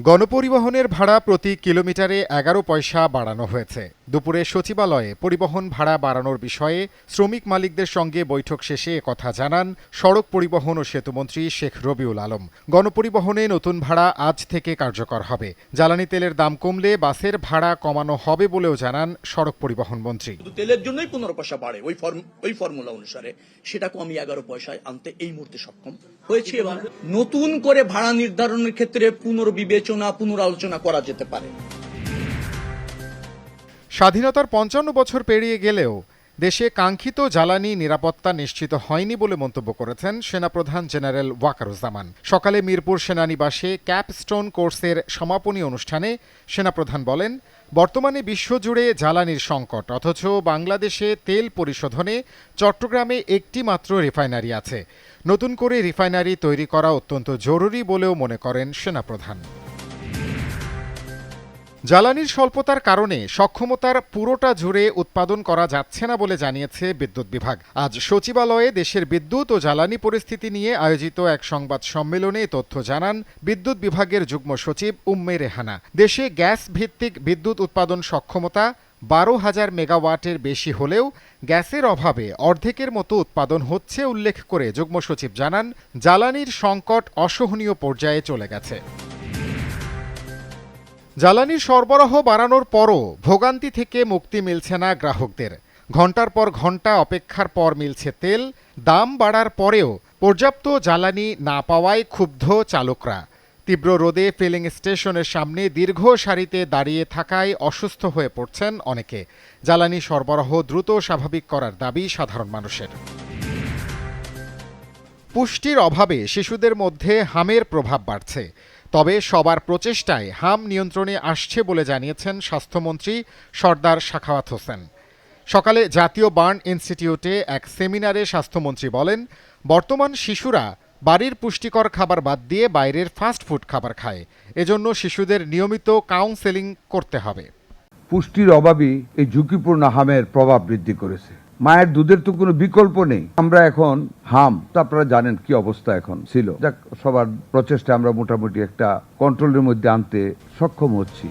গণপরিবহনের ভাড়া প্রতি কিলোমিটারে ১১ পয়সা বাড়ানো হয়েছে। দুপুরে সচিবালয়ে পরিবহন ভাড়া বাড়ানোর বিষয়ে শ্রমিক মালিকদের সঙ্গে বৈঠক শেষে একথা জানান সড়ক পরিবহন ও সেতুমন্ত্রী শেখ রবিউল আলম। গণপরিবহনে নতুন ভাড়া আজ থেকে কার্যকর হবে। জ্বালানি তেলের দাম কমলে বাসের ভাড়া কমানো হবে বলেও জানান সড়ক পরিবহন মন্ত্রী। তেলের জন্যই ১৫ পয়সা বাড়ে ওই ফর্মুলা অনুসারে সেটাকে আমি ১১ পয়সায় আনতে এই মুহূর্তে সক্ষম হয়েছি এবং নতুন করে ভাড়া নির্ধারণের ক্ষেত্রে পুনর্বিবেচনা পুনরালোচনা করা যেতে পারে। স্বাধীনতার ৫৫ বছর পেরিয়ে গেলেও দেশে কাঙ্ক্ষিত জ্বালানি নিরাপত্তা নিশ্চিত হয়নি বলে মন্তব্য করেছেন সেনাপ্রধান জেনারেল ওয়াকারুজ্জামান। সকালে মিরপুর সেনানিবাসে ক্যাপস্টোন কোর্সের সমাপনী অনুষ্ঠানে সেনাপ্রধান বলেন, বর্তমানে বিশ্বজুড়ে জ্বালানির সংকট, অথচ বাংলাদেশে তেল পরিশোধনে চট্টগ্রামে একটি মাত্র রিফাইনারি আছে। নতুন করে রিফাইনারি তৈরি করা অত্যন্ত জরুরি বলেও মনে করেন সেনাপ্রধান। জ্বালানির স্বল্পতার কারণে সক্ষমতার পুরোটা জুড়ে উৎপাদন করা যাচ্ছে না বলে জানিয়েছে বিদ্যুৎ বিভাগ। আজ সচিবালয়ে দেশের বিদ্যুৎ ও জ্বালানি পরিস্থিতি নিয়ে আয়োজিত এক সংবাদ সম্মেলনে তথ্য জানান বিদ্যুৎ বিভাগের যুগ্ম সচিব উম্মে রেহানা। দেশে গ্যাস ভিত্তিক বিদ্যুৎ উৎপাদন সক্ষমতা ১২,০০০ মেগাওয়াটের বেশি হলেও গ্যাসের অভাবে অর্ধেকের মতো উৎপাদন হচ্ছে উল্লেখ করে যুগ্ম সচিব জানান, জ্বালানির সংকট অসহনীয় পর্যায়ে চলে গেছে। জ্বালানির সরবরাহ বাড়ানোর পরও ভোগান্তি থেকে মুক্তি মিলছে না গ্রাহকদের। ঘণ্টার পর ঘণ্টা অপেক্ষার পর মিলছে তেল, দাম বাড়ার পরেও পর্যাপ্ত জ্বালানি না পাওয়ায় ক্ষুব্ধ চালকরা। তীব্র রোদে ফিলিং স্টেশনের সামনে দীর্ঘ সারিতে দাঁড়িয়ে থাকায় অসুস্থ হয়ে পড়ছেন অনেকে। জ্বালানি সরবরাহ দ্রুত স্বাভাবিক করার দাবি সাধারণ মানুষের। পুষ্টির অভাবে শিশুদের মধ্যে হামের প্রভাব বাড়ছে। তবে সবার প্রচেষ্টায় হাম নিয়ন্ত্রণে আসছে বলে জানিয়েছেন স্বাস্থ্যমন্ত্রী সরদার সাখাওয়াত হোসেন। সকালে জাতীয় বার্ন ইনস্টিটিউটে এক সেমিনারে স্বাস্থ্যমন্ত্রী বলেন, বর্তমান শিশুরা বাড়ির পুষ্টিকর খাবার বাদ দিয়ে বাইরের ফাস্ট ফুড খাবার খায়। এজন্য শিশুদের নিয়মিত কাউন্সেলিং করতে হবে। পুষ্টির অভাবই এই ঝুঁকিপূর্ণ হামের প্রভাব বৃদ্ধি করেছে। মায়ের দুধের তো কোনো বিকল্প নেই। আমরা এখন হাম তো আপনারা জানেন কি অবস্থা এখন ছিল, সবার প্রচেষ্টা আমরা মোটামুটি একটা কন্ট্রোলের মধ্যে আনতে সক্ষম হচ্ছি।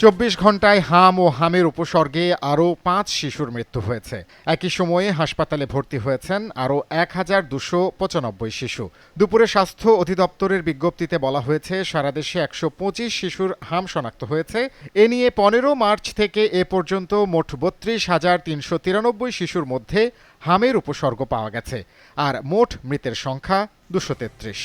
২৪ ঘণ্টায় হাম ও হামের উপসর্গে আরও ৫ শিশুর মৃত্যু হয়েছে। একই সময়ে হাসপাতালে ভর্তি হয়েছেন আরও ১,২৯৫ শিশু। দুপুরে স্বাস্থ্য অধিদপ্তরের বিজ্ঞপ্তিতে বলা হয়েছে, সারা দেশে ১২৫ শিশুর হাম শনাক্ত হয়েছে। এ নিয়ে ১৫ মার্চ থেকে এ পর্যন্ত মোট ৩২,৩৯৩ শিশুর মধ্যে হামের উপসর্গ পাওয়া গেছে, আর মোট মৃতের সংখ্যা ২৩৩।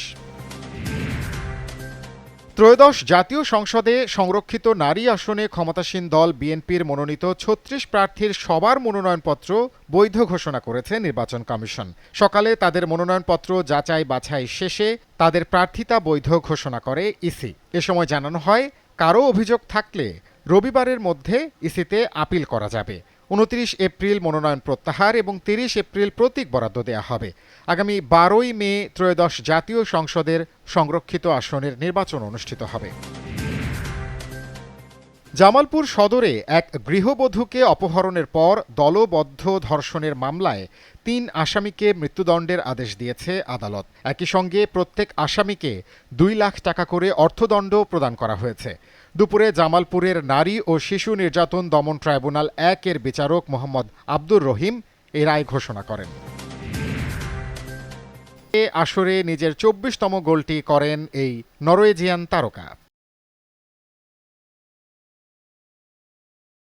ত্রয়োদশ জাতীয় সংসদে সংরক্ষিত নারী আসনে ক্ষমতাসীন দল বিএনপির মনোনীত ৩৬ প্রার্থীর সবার মনোনয়নপত্র বৈধ ঘোষণা করেছে নির্বাচন কমিশন। সকালে তাদের মনোনয়নপত্র যাচাই বাছাই শেষে তাদের প্রার্থিতা বৈধ ঘোষণা করে ইসি। এ সময় জানানো হয়, কারো অভিযোগ থাকলে রবিবারের মধ্যে ইসিতে আপিল করা যাবে। ২৯ এপ্রিল মনোনয়ন প্রত্যাহার এবং ৩০ এপ্রিল প্রতীক বরাদ্দ দেয়া হবে। আগামী ১২ই মে ত্রয়োদশ জাতীয় সংসদের সংরক্ষিত আসনের নির্বাচন অনুষ্ঠিত হবে। জামালপুর সদরে এক গৃহবধূকে অপহরণের পর দলবদ্ধ ধর্ষণের মামলায় ৩ আসামিকে মৃত্যুদণ্ডের আদেশ দিয়েছে আদালত। একই সঙ্গে প্রত্যেক আসামিকে ২ লাখ টাকা করে অর্থদণ্ড প্রদান করা হয়েছে। দুপুরে জামালপুরের নারী ও শিশু নির্যাতন দমন ট্রাইব্যুনাল ১-এর বিচারক মোহাম্মদ আব্দুর রহিম এই রায় ঘোষণা করেন। এ আসরে নিজের ২৪তম গোলটি করেন এই নরওয়েজিয়ান তারকা।